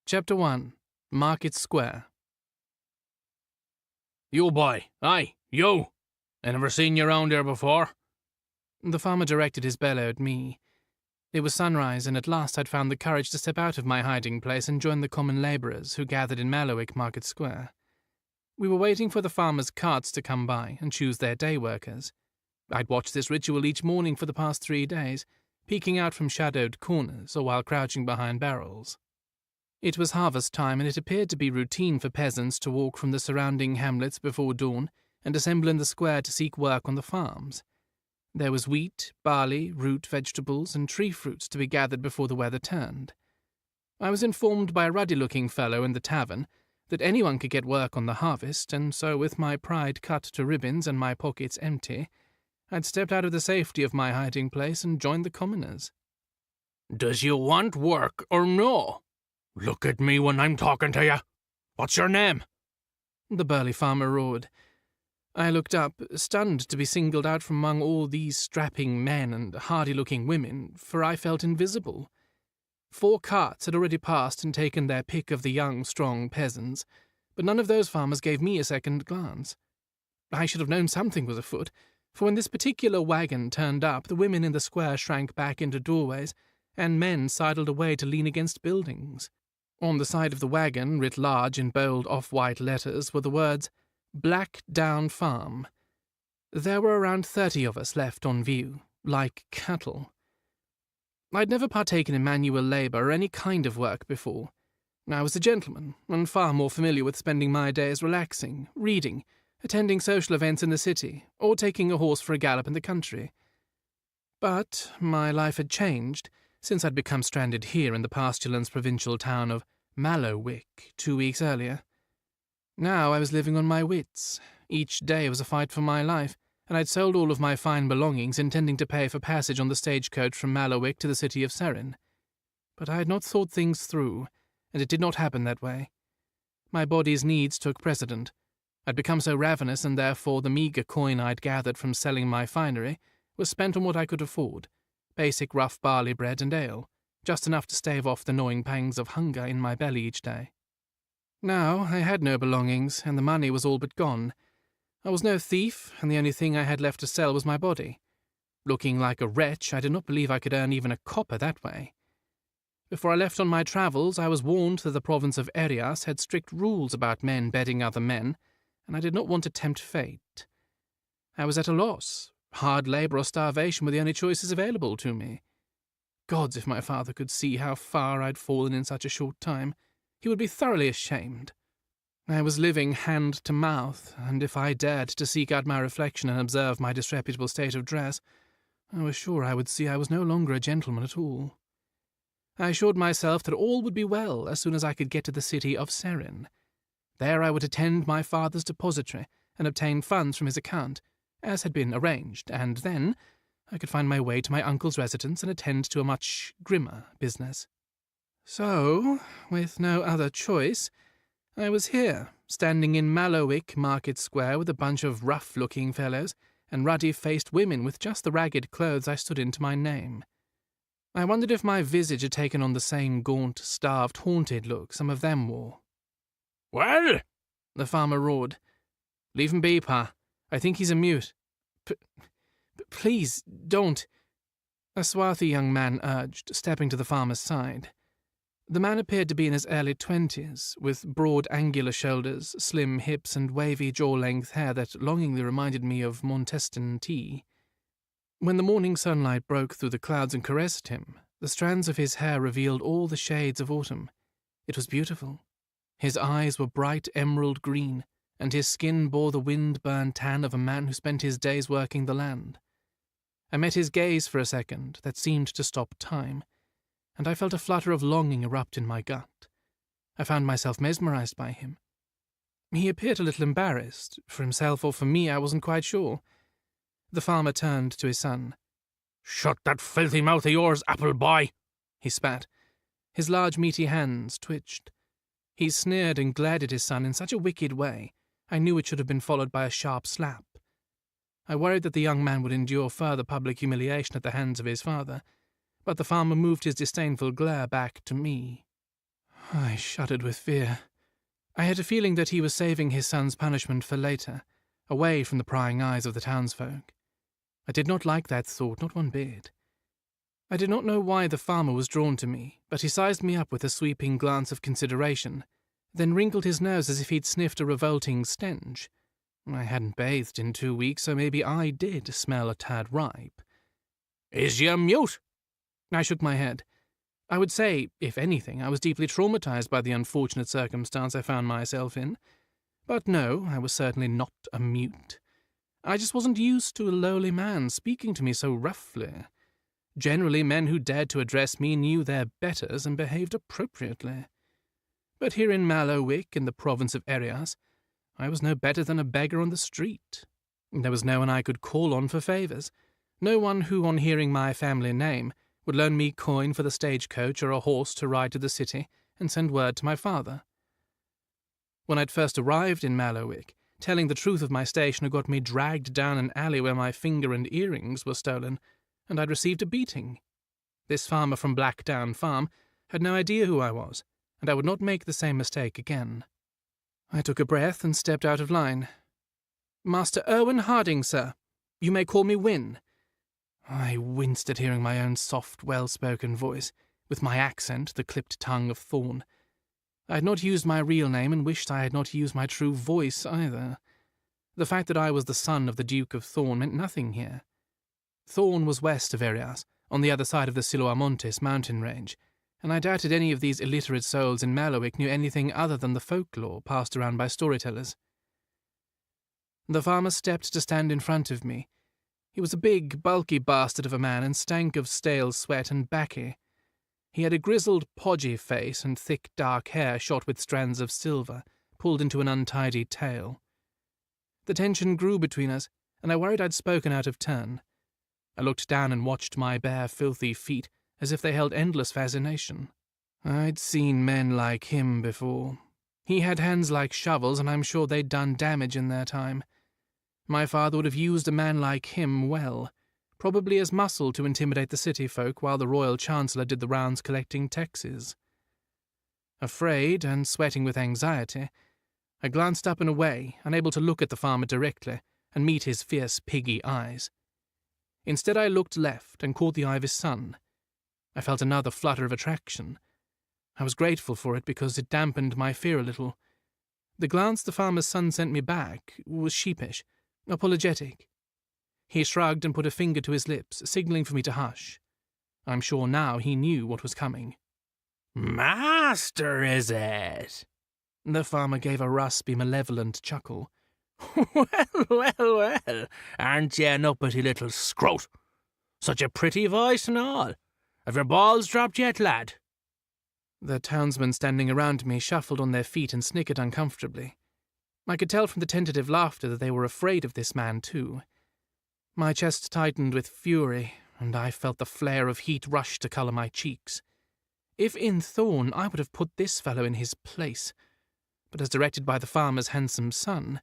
Chapter 1. Market Square. You boy, aye, you! I never seen you round here before. The farmer directed his bellow at me. It was sunrise, and at last I'd found the courage to step out of my hiding place and join the common labourers who gathered in Mallowick Market Square. We were waiting for the farmers' carts to come by and choose their day workers. I'd watched this ritual each morning for the past 3 days, peeking out from shadowed corners or while crouching behind barrels. It was harvest time, and it appeared to be routine for peasants to walk from the surrounding hamlets before dawn and assemble in the square to seek work on the farms. There was wheat, barley, root vegetables, and tree fruits to be gathered before the weather turned. I was informed by a ruddy-looking fellow in the tavern that anyone could get work on the harvest, and so with my pride cut to ribbons and my pockets empty, I'd stepped out of the safety of my hiding place and joined the commoners. Does you want work or no? Look at me when I'm talking to you. What's your name? The burly farmer roared. I looked up, stunned to be singled out from among all these strapping men and hardy-looking women, for I felt invisible. 4 carts had already passed and taken their pick of the young, strong peasants, but none of those farmers gave me a second glance. I should have known something was afoot, for when this particular wagon turned up, the women in the square shrank back into doorways, and men sidled away to lean against buildings. On the side of the wagon, writ large in bold off-white letters, were the words, Blackdown Farm. There were around 30 of us left on view, like cattle. I'd never partaken in manual labour or any kind of work before. I was a gentleman, and far more familiar with spending my days relaxing, reading, attending social events in the city, or taking a horse for a gallop in the country. But my life had changed since I'd become stranded here in the pasturelands provincial town of Mallowick 2 weeks earlier. Now I was living on my wits. Each day was a fight for my life, and I'd sold all of my fine belongings, intending to pay for passage on the stagecoach from Mallowick to the city of Serein. But I had not thought things through, and it did not happen that way. My body's needs took precedent. I'd become so ravenous, and therefore the meagre coin I'd gathered from selling my finery was spent on what I could afford, basic rough barley bread and ale, just enough to stave off the gnawing pangs of hunger in my belly each day. Now I had no belongings, and the money was all but gone. I was no thief, and the only thing I had left to sell was my body. Looking like a wretch, I did not believe I could earn even a copper that way. Before I left on my travels, I was warned that the province of Erias had strict rules about men bedding other men, and I did not want to tempt fate. I was at a loss. Hard labour or starvation were the only choices available to me. Gods, if my father could see how far I'd fallen in such a short time, he would be thoroughly ashamed. I was living hand to mouth, and if I dared to seek out my reflection and observe my disreputable state of dress, I was sure I would see I was no longer a gentleman at all. I assured myself that all would be well as soon as I could get to the city of Serein. There I would attend my father's depository and obtain funds from his account, as had been arranged, and then I could find my way to my uncle's residence and attend to a much grimmer business. So, with no other choice, I was here, standing in Mallowick Market Square with a bunch of rough-looking fellows and ruddy-faced women with just the ragged clothes I stood in to my name. I wondered if my visage had taken on the same gaunt, starved, haunted look some of them wore. Well? The farmer roared. Leave him be, Pa. I think he's a mute. Please, don't. A swarthy young man urged, stepping to the farmer's side. The man appeared to be in his early 20s, with broad angular shoulders, slim hips, and wavy jaw-length hair that longingly reminded me of Monteston tea. When the morning sunlight broke through the clouds and caressed him, the strands of his hair revealed all the shades of autumn. It was beautiful. His eyes were bright emerald green, and his skin bore the wind-burned tan of a man who spent his days working the land. I met his gaze for a second that seemed to stop time, and I felt a flutter of longing erupt in my gut. I found myself mesmerized by him. He appeared a little embarrassed. For himself or for me, I wasn't quite sure. The farmer turned to his son. Shut that filthy mouth of yours, apple boy, he spat. His large meaty hands twitched. He sneered and glared at his son in such a wicked way, I knew it should have been followed by a sharp slap. I worried that the young man would endure further public humiliation at the hands of his father, but the farmer moved his disdainful glare back to me. I shuddered with fear. I had a feeling that he was saving his son's punishment for later, away from the prying eyes of the townsfolk. I did not like that thought, not one bit. I did not know why the farmer was drawn to me, but he sized me up with a sweeping glance of consideration, then wrinkled his nose as if he'd sniffed a revolting stench. I hadn't bathed in 2 weeks, so maybe I did smell a tad ripe. Is you mute? I shook my head. I would say, if anything, I was deeply traumatized by the unfortunate circumstance I found myself in. But no, I was certainly not a mute. I just wasn't used to a lowly man speaking to me so roughly. Generally, men who dared to address me knew their betters and behaved appropriately. But here in Mallowick, in the province of Arias, I was no better than a beggar on the street. There was no one I could call on for favours, no one who, on hearing my family name, would loan me coin for the stagecoach or a horse to ride to the city and send word to my father. When I'd first arrived in Mallowick, telling the truth of my station had got me dragged down an alley where my finger and earrings were stolen, and I'd received a beating. This farmer from Blackdown Farm had no idea who I was, and I would not make the same mistake again. I took a breath and stepped out of line. "Master Erwin Harding, sir. You may call me Wynne." I winced at hearing my own soft, well-spoken voice, with my accent, the clipped tongue of Thorn. I had not used my real name and wished I had not used my true voice either. The fact that I was the son of the Duke of Thorn meant nothing here. Thorn was west of Arias, on the other side of the Siloamontes mountain range, and I doubted any of these illiterate souls in Mallowick knew anything other than the folklore passed around by storytellers. The farmer stepped to stand in front of me. He was a big, bulky bastard of a man and stank of stale sweat and baccy. He had a grizzled, podgy face and thick, dark hair shot with strands of silver, pulled into an untidy tail. The tension grew between us, and I worried I'd spoken out of turn. I looked down and watched my bare, filthy feet, as if they held endless fascination. I'd seen men like him before. He had hands like shovels, and I'm sure they'd done damage in their time. My father would have used a man like him well, probably as muscle to intimidate the city folk while the royal chancellor did the rounds collecting taxes. Afraid and sweating with anxiety, I glanced up and away, unable to look at the farmer directly and meet his fierce, piggy eyes. Instead, I looked left and caught the eye of his son. I felt another flutter of attraction. I was grateful for it because it dampened my fear a little. The glance the farmer's son sent me back was sheepish, apologetic. He shrugged and put a finger to his lips, signalling for me to hush. I'm sure now he knew what was coming. "Master, is it?" The farmer gave a raspy, malevolent chuckle. Well, aren't ye an uppity little scroat? Such a pretty voice and all. Have your balls dropped yet, lad? The townsmen standing around me shuffled on their feet and snickered uncomfortably. I could tell from the tentative laughter that they were afraid of this man, too. My chest tightened with fury, and I felt the flare of heat rush to colour my cheeks. If in Thorn, I would have put this fellow in his place, but as directed by the farmer's handsome son,